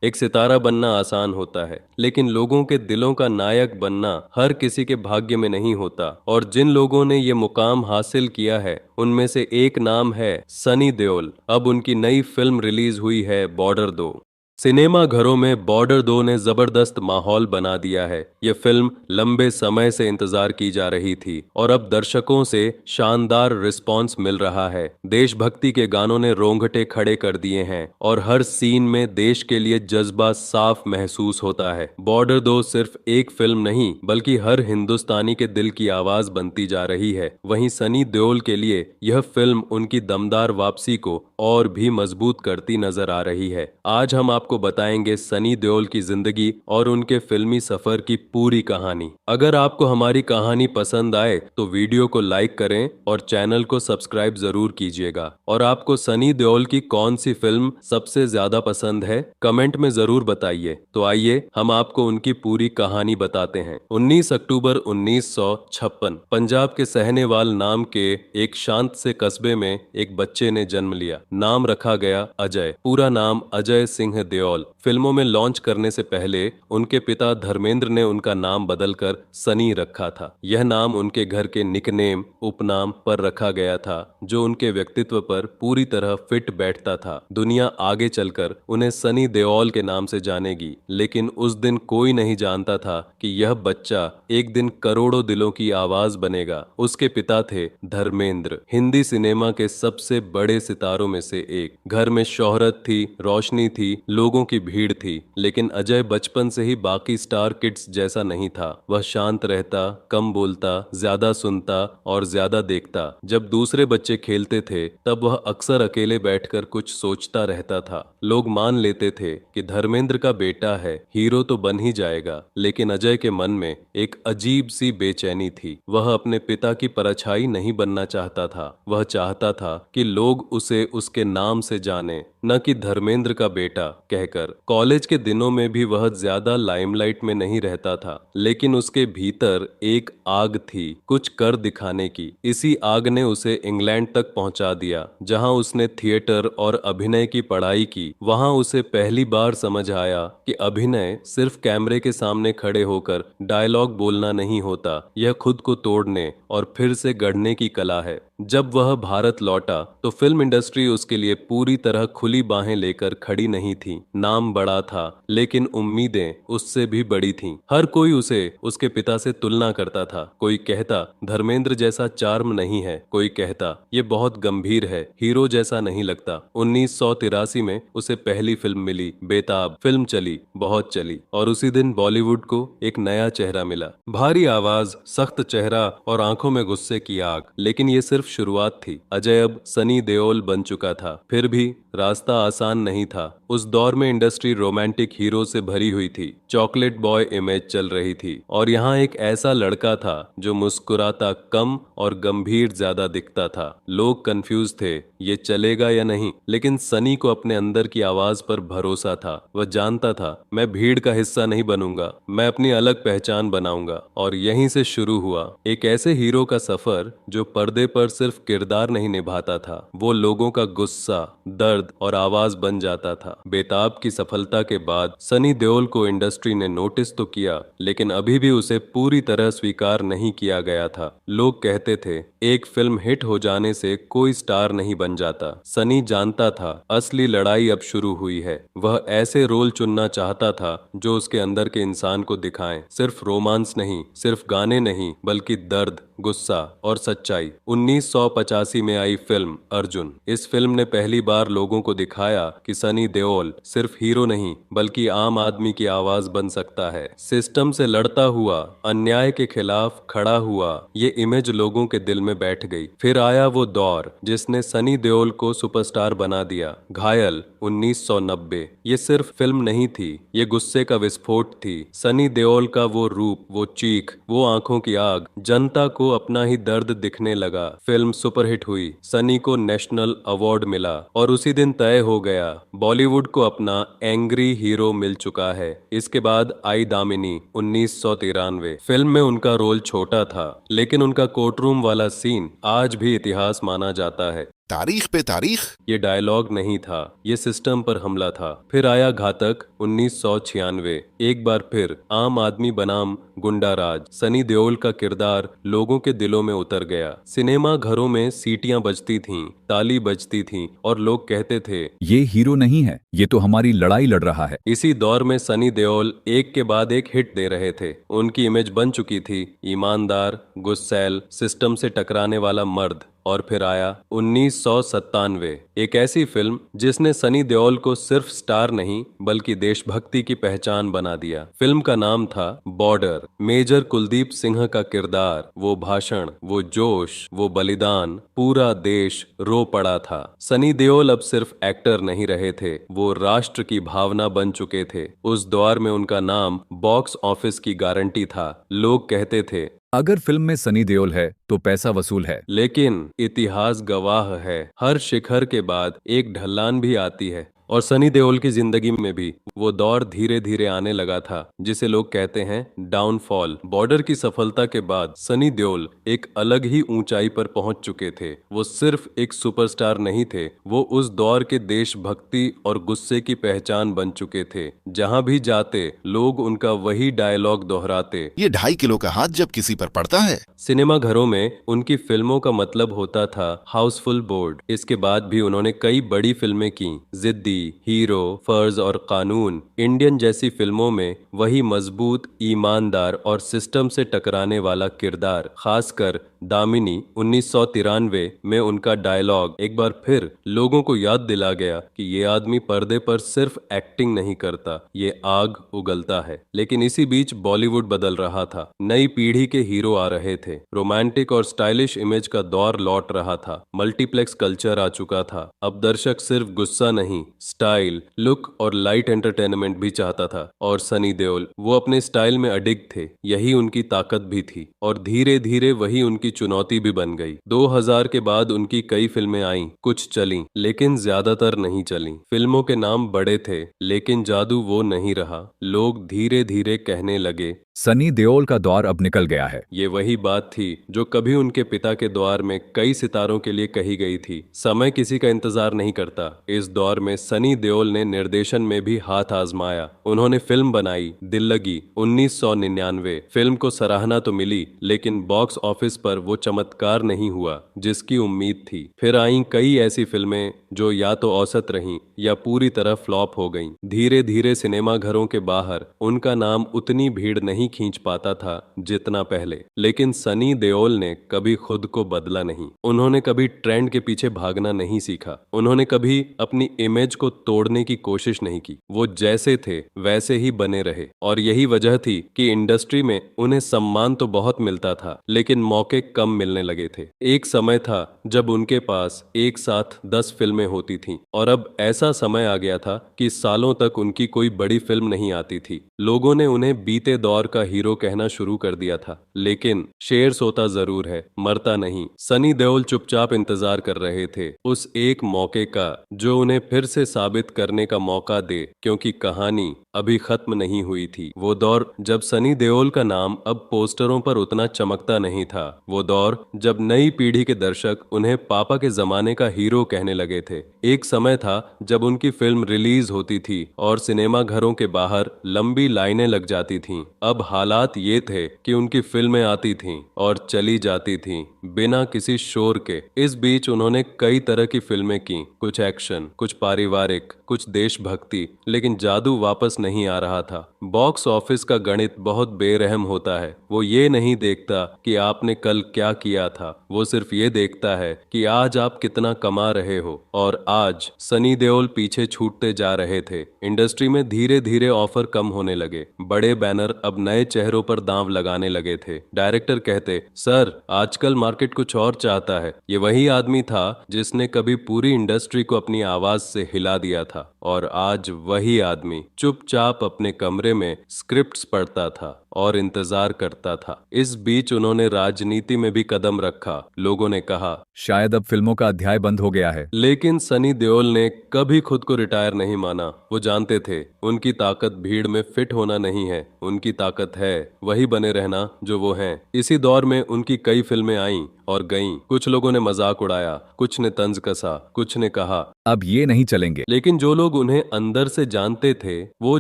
एक सितारा बनना आसान होता है, लेकिन लोगों के दिलों का नायक बनना हर किसी के भाग्य में नहीं होता। और जिन लोगों ने ये मुकाम हासिल किया है, उनमें से एक नाम है सनी देओल। अब उनकी नई फिल्म रिलीज हुई है, बॉर्डर 2। सिनेमा घरों में बॉर्डर 2 ने जबरदस्त माहौल बना दिया है। ये फिल्म लंबे समय से इंतजार की जा रही थी और अब दर्शकों से शानदार रिस्पांस मिल रहा है। देशभक्ति के गानों ने रोंगटे खड़े कर दिए हैं और हर सीन में देश के लिए जज्बा साफ महसूस होता है। बॉर्डर 2 सिर्फ एक फिल्म नहीं, बल्कि हर हिंदुस्तानी के दिल की आवाज बनती जा रही है। वहीं सनी देओल के लिए यह फिल्म उनकी दमदार वापसी को और भी मजबूत करती नजर आ रही है। आज हम आपको बताएंगे सनी देओल की जिंदगी और उनके फिल्मी सफर की पूरी कहानी। अगर आपको हमारी कहानी पसंद आए तो वीडियो को लाइक करें और चैनल को सब्सक्राइब जरूर कीजिएगा। और आपको सनी देओल की कौन सी फिल्म सबसे ज्यादा पसंद है, कमेंट में जरूर बताइए। तो आइए हम आपको उनकी पूरी कहानी बताते हैं। 19 अक्टूबर 1956 पंजाब के सहनेवाल नाम के एक शांत से कस्बे में एक बच्चे ने जन्म लिया। नाम रखा गया अजय। पूरा नाम अजय सिंह देओल। फिल्मों में लॉन्च करने से पहले उनके पिता धर्मेंद्र ने उनका नाम बदलकर सनी रखा था। यह नाम उनके घर के निकनेम, उपनाम पर रखा गया था, जो उनके व्यक्तित्व पर पूरी तरह फिट बैठता था। दुनिया आगे चलकर उन्हें सनी देओल के नाम से जानेगी, लेकिन उस दिन कोई नहीं जानता था कि यह बच्चा एक दिन करोड़ों दिलों की आवाज बनेगा। उसके पिता थे धर्मेंद्र, हिंदी सिनेमा के सबसे बड़े सितारों में से एक। घर में शोहरत थी, रोशनी थी, लोगों की भीड़ थी, लेकिन अजय बचपन से ही बाकी स्टार किड्स जैसा नहीं था। वह शांत रहता, कम बोलता, ज्यादा सुनता और ज्यादा देखता। जब दूसरे बच्चे खेलते थे तब वह अक्सर अकेले बैठकर कुछ सोचता रहता था। लोग मान लेते थे कि धर्मेंद्र का बेटा है, हीरो तो बन ही जाएगा, लेकिन अजय के मन में एक अजीब सी बेचैनी थी। वह अपने पिता की परछाई नहीं बनना चाहता था। वह चाहता था कि लोग उसे उसके नाम से जाने, न कि धर्मेंद्र का बेटा कहकर। कॉलेज के दिनों में भी वह ज्यादा लाइमलाइट में नहीं रहता था, लेकिन उसके भीतर एक आग थी, कुछ कर दिखाने की। इसी आग ने उसे इंग्लैंड तक पहुंचा दिया, जहां उसने थिएटर और अभिनय की पढ़ाई की। वहां उसे पहली बार समझ आया कि अभिनय सिर्फ कैमरे के सामने खड़े होकर डायलॉग बोलना नहीं होता, यह खुद को तोड़ने और फिर से गढ़ने की कला है। जब वह भारत लौटा तो फिल्म इंडस्ट्री उसके लिए पूरी तरह खुली बाहें लेकर खड़ी नहीं थी। नाम बड़ा था, लेकिन उम्मीदें उससे भी बड़ी थीं। हर कोई उसे उसके पिता से तुलना करता था। कोई कहता धर्मेंद्र जैसा चार्म नहीं है, कोई कहता ये बहुत गंभीर है, हीरो जैसा नहीं लगता। 1983 में उसे पहली फिल्म मिली, बेताब। फिल्म चली, बहुत चली, और उसी दिन बॉलीवुड को एक नया चेहरा मिला। भारी आवाज, सख्त चेहरा और आंखों में गुस्से की आग। लेकिन ये सिर्फ शुरुआत थी। अजय अब सनी देओल बन चुका था। फिर भी रास्ता आसान नहीं था। उस दौर में इंडस्ट्री रोमांटिक हीरो से भरी हुई थी, चॉकलेट बॉय इमेज चल रही थी, और यहाँ एक ऐसा लड़का था जो मुस्कुराता कम और गंभीर ज्यादा दिखता था। लोग कंफ्यूज थे, ये चलेगा या नहीं, लेकिन सनी को अपने अंदर की आवाज पर भरोसा था। वह जानता था मैं भीड़ का हिस्सा नहीं बनूंगा, मैं अपनी अलग पहचान बनाऊंगा। और यहीं से शुरू हुआ एक ऐसे हीरो का सफर जो पर्दे पर सिर्फ किरदार नहीं निभाता था, वो लोगों का गुस्सा, दर्द और आवाज बन जाता था। बेताब की सफलता के बाद सनी देओल को इंडस्ट्री ने नोटिस तो किया, लेकिन अभी भी उसे पूरी तरह स्वीकार नहीं किया गया था। लोग कहते थे एक फिल्म हिट हो जाने से कोई स्टार नहीं बन जाता। सनी जानता था असली लड़ाई अब शुरू हुई है। वह ऐसे रोल चुनना चाहता था जो उसके अंदर के इंसान को दिखाएं। सिर्फ रोमांस नहीं, सिर्फ गाने नहीं, बल्कि दर्द, गुस्सा और सच्चाई। 1985 में आई फिल्म अर्जुन। इस फिल्म ने पहली बार लोगों को दिखाया कि सनी देओल सिर्फ हीरो नहीं, बल्कि आम आदमी की आवाज बन सकता है। सिस्टम से लड़ता हुआ, अन्याय के खिलाफ खड़ा हुआ, ये इमेज लोगों के दिल में बैठ गई। फिर आया वो दौर जिसने सनी देओल को सुपरस्टार बना दिया, घायल 1990। ये सिर्फ फिल्म नहीं थी, ये गुस्से का विस्फोट थी। सनी देओल का वो रूप, वो चीख, वो आंखों की आग, जनता को अपना ही दर्द दिखने लगा। फिल्म सुपरहिट हुई, सनी को नेशनल अवार्ड मिला, और उसी दिन तय हो गया बॉलीवुड को अपना एंग्री हीरो मिल चुका है। इसके बाद आई दामिनी 1993। फिल्म में उनका रोल छोटा था, लेकिन उनका कोर्टरूम वाला सीन आज भी इतिहास माना जाता है। तारीख पे तारीख। ये डायलॉग नहीं था, ये सिस्टम पर हमला था। फिर आया घातक 1996। एक बार फिर आम आदमी बनाम गुंडा राज। सनी देओल का किरदार लोगों के दिलों में उतर गया। सिनेमा घरों में सीटियां बजती थीं, ताली बजती थीं और लोग कहते थे, ये हीरो नहीं है, ये तो हमारी लड़ाई लड़ रहा है। इसी दौर में सनी देओल एक के बाद एक हिट दे रहे थे। उनकी इमेज बन चुकी थी ईमानदार, गुस्सैल, सिस्टम से टकराने वाला मर्द। और फिर आया 1997, एक ऐसी फिल्म जिसने सनी देओल को सिर्फ स्टार नहीं बल्कि देशभक्ति की पहचान बना दिया। फिल्म का नाम था बॉर्डर। मेजर कुलदीप सिंह का किरदार, वो भाषण, वो जोश, वो बलिदान, पूरा देश रो पड़ा था। सनी देओल अब सिर्फ एक्टर नहीं रहे थे, वो राष्ट्र की भावना बन चुके थे। उस दौर में उनका नाम बॉक्स ऑफिस की गारंटी था। लोग कहते थे, अगर फिल्म में सनी देओल है तो पैसा वसूल है। लेकिन इतिहास गवाह है, हर शिखर के बाद एक ढलान भी आती है। और सनी देओल की जिंदगी में भी वो दौर धीरे धीरे आने लगा था जिसे लोग कहते हैं डाउनफॉल। बॉर्डर की सफलता के बाद सनी देओल एक अलग ही ऊंचाई पर पहुंच चुके थे। वो सिर्फ एक सुपरस्टार नहीं थे, वो उस दौर के देशभक्ति और गुस्से की पहचान बन चुके थे। जहां भी जाते लोग उनका वही डायलॉग दोहराते, ये 2.5 किलो का हाथ जब किसी पर पड़ता है। सिनेमा घरों में उनकी फिल्मों का मतलब होता था हाउसफुल बोर्ड। इसके बाद भी उन्होंने कई बड़ी फिल्में की, जिद्दी, हीरो, फर्ज और कानून। इंडियन जैसी फिल्मों में वही मजबूत, ईमानदार और सिस्टम से टकराने वाला किरदार। खासकर दामिनी 1993 में उनका डायलॉग एक बार फिर लोगों को याद दिला गया कि ये आदमी पर्दे पर सिर्फ एक्टिंग नहीं करता, ये आग उगलता है। लेकिन इसी बीच बॉलीवुड बदल रहा था, नई पीढ़ी के हीरो आ रहे थे, रोमांटिक और स्टाइलिश इमेज का दौर लौट रहा था, मल्टीप्लेक्स कल्चर आ चुका था। अब दर्शक सिर्फ गुस्सा नहीं, स्टाइल, लुक और लाइट एंटरटेनमेंट भी चाहता था। और सनी देओल वो अपने स्टाइल में अडिग थे, यही उनकी ताकत भी थी। और धीरे धीरे वही उनकी चुनौती भी बन गई। 2000 के बाद उनकी कई फिल्में आईं, कुछ चलीं, लेकिन ज्यादातर नहीं चलीं। फिल्मों के नाम बड़े थे, लेकिन जादू वो नहीं रहा। लोग धीरे धीरे कहने लगे, सनी देओल का दौर अब निकल गया है। ये वही बात थी जो कभी उनके पिता के दौर में कई सितारों के लिए कही गई थी। समय किसी का इंतजार नहीं करता। इस दौर में सनी देओल ने निर्देशन में भी हाथ आजमाया। उन्होंने फिल्म बनाई दिल लगी 1999। फिल्म को सराहना तो मिली, लेकिन बॉक्स ऑफिस पर वो चमत्कार नहीं हुआ जिसकी उम्मीद थी। फिर आईं कई ऐसी फिल्में जो या तो औसत रहीं या पूरी तरह फ्लॉप हो गईं। धीरे धीरे सिनेमा घरों के बाहर उनका नाम उतनी भीड़ नहीं खींच पाता था जितना पहले। लेकिन सनी देओल ने कभी खुद को बदला नहीं। उन्होंने कभी ट्रेंड के पीछे भागना नहीं सीखा। उन्होंने कभी अपनी इमेज को तोड़ने की कोशिश नहीं की। वो जैसे थे वैसे ही बने रहे। और यही वजह थी कि इंडस्ट्री में उन्हें सम्मान तो बहुत मिलता था, लेकिन मौके कम मिलने लगे थे। एक समय था जब उनके पास एक साथ 10 फिल्में होती थीं, और अब ऐसा समय आ गया था कि सालों तक उनकी कोई बड़ी फिल्म नहीं आती थी। लोगों ने उन्हें बीते दौर का हीरो कहना शुरू कर दिया था। लेकिन शेर सोता जरूर है, मरता नहीं। सनी देओल चुपचाप इंतजार कर रहे थे उस एक मौके का जो उन्हें फिर से साबित करने का मौका दे, क्योंकि कहानी अभी खत्म नहीं हुई थी। वो दौर जब सनी देओल का नाम अब पोस्टरों पर उतना चमकता नहीं था। वो दौर जब नई पीढ़ी के दर्शक उन्हें पापा के जमाने का हीरो कहने लगे थे। एक समय था जब उनकी फिल्म रिलीज होती थी और सिनेमा घरों के बाहर लंबी लाइनें लग जाती थीं। अब हालात ये थे कि उनकी फिल्में आती थीं और चली जाती थीं बिना किसी शोर के। इस बीच उन्होंने कई तरह की फिल्में की, कुछ एक्शन, कुछ पारिवारिक, कुछ देशभक्ति, लेकिन जादू वापस नहीं आ रहा था। बॉक्स ऑफिस का गणित बहुत बेरहम होता है। वो ये नहीं देखता कि आपने कल क्या किया था, वो सिर्फ ये देखता है कि आज आप कितना कमा रहे हो। और आज सनी देओल पीछे छूटते जा रहे थे। इंडस्ट्री में धीरे धीरे ऑफर कम होने लगे। बड़े बैनर अब नए चेहरों पर दांव लगाने लगे थे। डायरेक्टर कहते, सर आजकल मार्केट कुछ और चाहता है। ये वही आदमी था जिसने कभी पूरी इंडस्ट्री को अपनी आवाज से हिला दिया था, और आज वही आदमी चुपचाप अपने कमरे में स्क्रिप्ट्स पढ़ता था और इंतजार करता था। इस बीच उन्होंने राजनीति में भी कदम रखा। लोगों ने कहा शायद अब फिल्मों का अध्याय बंद हो गया है। लेकिन सनी देओल ने कभी खुद को रिटायर नहीं माना। वो जानते थे उनकी ताकत भीड़ में फिट होना नहीं है, उनकी ताकत है वही बने रहना जो वो हैं। इसी दौर में उनकी कई फिल्में आईं और गईं। कुछ लोगों ने मजाक उड़ाया, कुछ ने तंज कसा, कुछ ने कहा। अब ये नहीं चलेंगे। लेकिन जो लोग उन्हें अंदर से जानते थे वो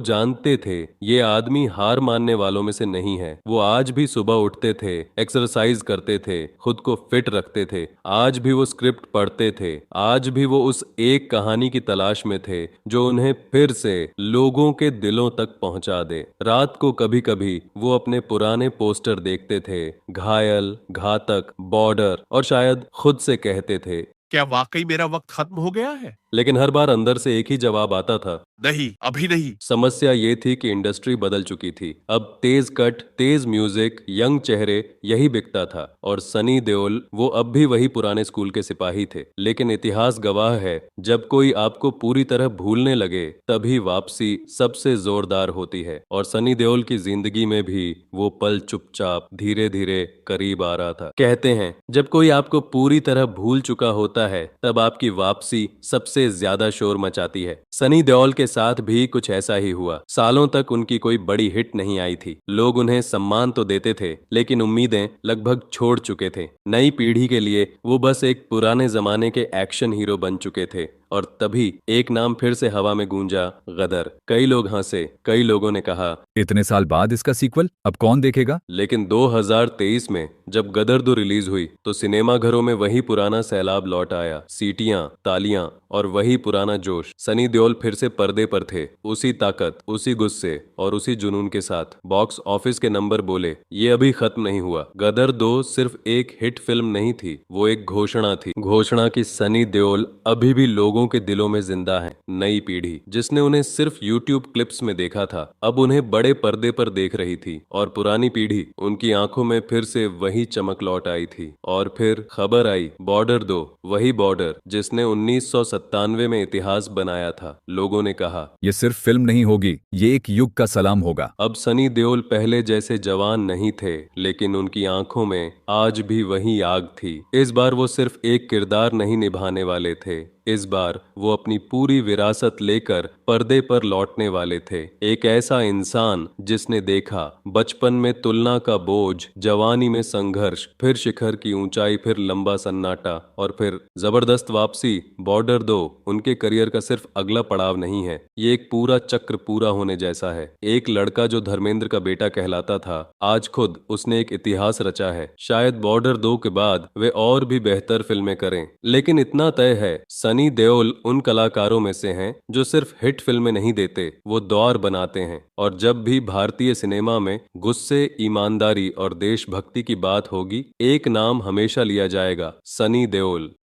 जानते थे ये आदमी हार मानने वालों में से नहीं है। वो आज भी सुबह उठते थे, एक्सरसाइज करते थे, खुद को फिट रखते थे। आज भी वो स्क्रिप्ट पढ़ते थे। आज भी वो उस एक कहानी की तलाश में थे जो उन्हें फिर से लोगों के दिलों तक पहुंचा दे। रात को कभी कभी वो अपने पुराने पोस्टर देखते थे, घायल, घातक, बॉर्डर, और शायद खुद से कहते थे, क्या वाकई मेरा वक्त खत्म हो गया है? लेकिन हर बार अंदर से एक ही जवाब आता था, नहीं, अभी नहीं। समस्या ये थी कि इंडस्ट्री बदल चुकी थी। अब तेज कट, तेज म्यूजिक, यंग चेहरे, यही बिकता था। और सनी देओल वो अब भी वही पुराने स्कूल के सिपाही थे। लेकिन इतिहास गवाह है, जब कोई आपको पूरी तरह भूलने लगे तभी वापसी सबसे जोरदार होती है। और सनी देओल की जिंदगी में भी वो पल चुपचाप धीरे धीरे करीब आ रहा था। कहते हैं जब कोई आपको पूरी तरह भूल चुका होता है तब आपकी वापसी सबसे ज्यादा शोर मचाती है। सनी देओल के साथ भी कुछ ऐसा ही हुआ। सालों तक उनकी कोई बड़ी हिट नहीं आई थी। लोग उन्हें सम्मान तो देते थे लेकिन उम्मीदें लगभग छोड़ चुके थे। नई पीढ़ी के लिए वो बस एक पुराने जमाने के एक्शन हीरो बन चुके थे। और तभी एक नाम फिर से हवा में गूंजा, गदर। कई लोग हंसे, कई लोगों ने कहा, इतने साल बाद इसका सीक्वल अब कौन देखेगा? लेकिन 2023 में जब गदर 2 रिलीज हुई तो सिनेमा घरों में वही पुराना सैलाब लौट आया। सीटियां, तालियां और वही पुराना जोश। सनी देओल फिर से पर्दे पर थे, उसी ताकत, उसी गुस्से और उसी जुनून के साथ। बॉक्स ऑफिस के नंबर बोले, ये अभी खत्म नहीं हुआ। गदर 2 सिर्फ एक हिट फिल्म नहीं थी, वो एक घोषणा थी। घोषणा की सनी देओल अभी भी लोगों के दिलों में जिंदा है। नई पीढ़ी जिसने उन्हें सिर्फ यूट्यूब क्लिप्स में देखा था अब उन्हें बड़े पर्दे पर देख रही थी। और पुरानी पीढ़ी, उनकी आंखों में फिर से वही चमक लौट आई थी। और फिर खबर आई, बॉर्डर 2, वही बॉर्डर जिसने 1997 में इतिहास बनाया था। लोगों ने कहा, ये सिर्फ फिल्म नहीं होगी, ये एक युग का सलाम होगा। अब सनी देओल पहले जैसे जवान नहीं थे लेकिन उनकी आंखों में आज भी वही आग थी। इस बार वो सिर्फ एक किरदार नहीं निभाने वाले थे, इस बार वो अपनी पूरी विरासत लेकर पर्दे पर लौटने वाले थे। एक ऐसा इंसान जिसने देखा बचपन में तुलना का बोझ, जवानी में संघर्ष, फिर शिखर की ऊंचाई, फिर लंबा सन्नाटा और फिर जबरदस्त वापसी। बॉर्डर 2 उनके करियर का सिर्फ अगला पड़ाव नहीं है, ये एक पूरा चक्र पूरा होने जैसा है। एक लड़का जो धर्मेंद्र का बेटा कहलाता था, आज खुद उसने एक इतिहास रचा है। शायद बॉर्डर 2 के बाद वे और भी बेहतर फिल्में करें, लेकिन इतना तय है, सनी देओल उन कलाकारों में से हैं जो सिर्फ हिट फिल्में नहीं देते, वो दौर बनाते हैं। और जब भी भारतीय सिनेमा में गुस्से, ईमानदारी और देशभक्ति की बात होगी, एक नाम हमेशा लिया जाएगा, सनी देओल।